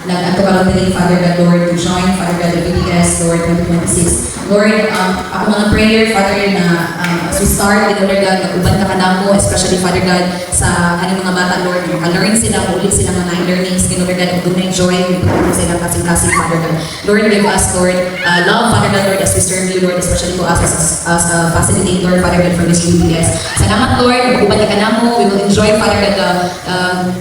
nag-antupalong din Father God, Lord, to join Father God, the BTS, Lord, 2026. Lord, ako mga prayer, Father, na as we start, Lord God, mag-uban ka kanamo, especially Father God, sa kanyang mga bata, Lord, makalearn sila, ulit sila mga learnings, Lord God, kung na-enjoy, kung sila kasing-kasing, Father God. Lord, give us, Lord, love, Father God, Lord, as we serve you, Lord, especially po us as a facilitator, Father God, for this UBS. Salamat, Lord, mag-uban ka kanamo, we will enjoy, Father God,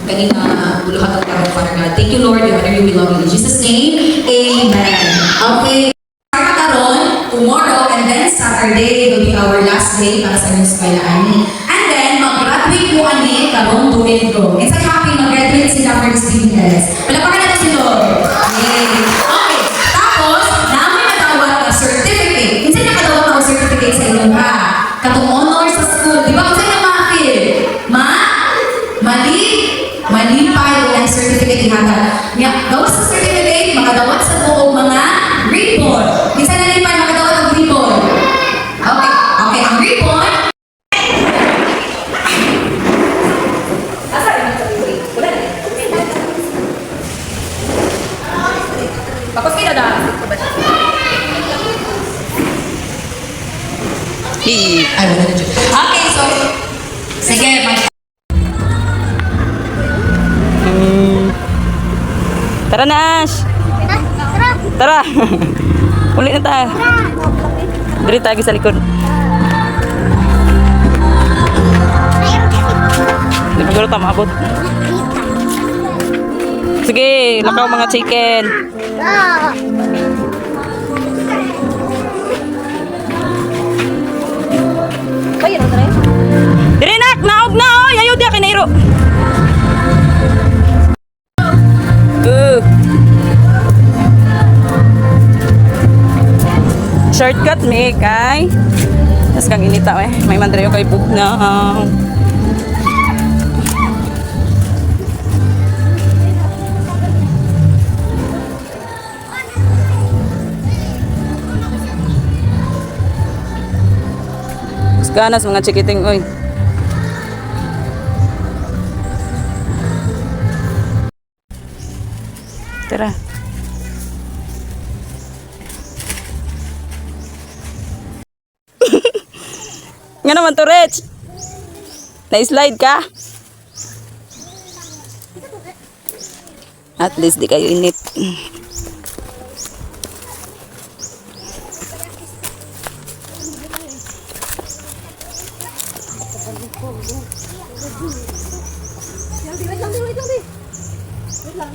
kanina buluhan ng karon, Father God. Thank you, Lord, we honor you, we love you. In Jesus' name, Amen. Okay. Karon, tomorrow, and then Saturday will be our last day para sa inyong eskwela, ani. And then, mag-graduate mo, ani, karong Domingo. It's a happy mag-graduate sila for this BTS. Wala pa ka na si Lord. Yay. Okay. Tapos, namin natawag na certificate. Minsan nakatawag na certificate sa inyo, ha? Katong honor sa school. Di ba kung sa'yo makakil? Mali pa yung certificate ihatag. Gawas sa certificate, makadawat sa buong mga ribbon. Minsan na rin pa makadawat ang ribbon. Okay, ang ribbon. Tapos kayo na ay, wala na dyan. Okay, so, sige, Tara na, Ash! Tara! Ulit na tayo. Diri tayo sa likod. Hindi pa gano'n tayo maabot. Sige, lakaw mga chicken. Diri nak, naog na oh! Ayaw diya kinairo. Shortcut me kay tas kang inita may mandrayo kay pugna. Ganas mga chikiting oy. Tara. Nga naman to, Rich. Na-slide ka? At least di kayo init. Wait lang.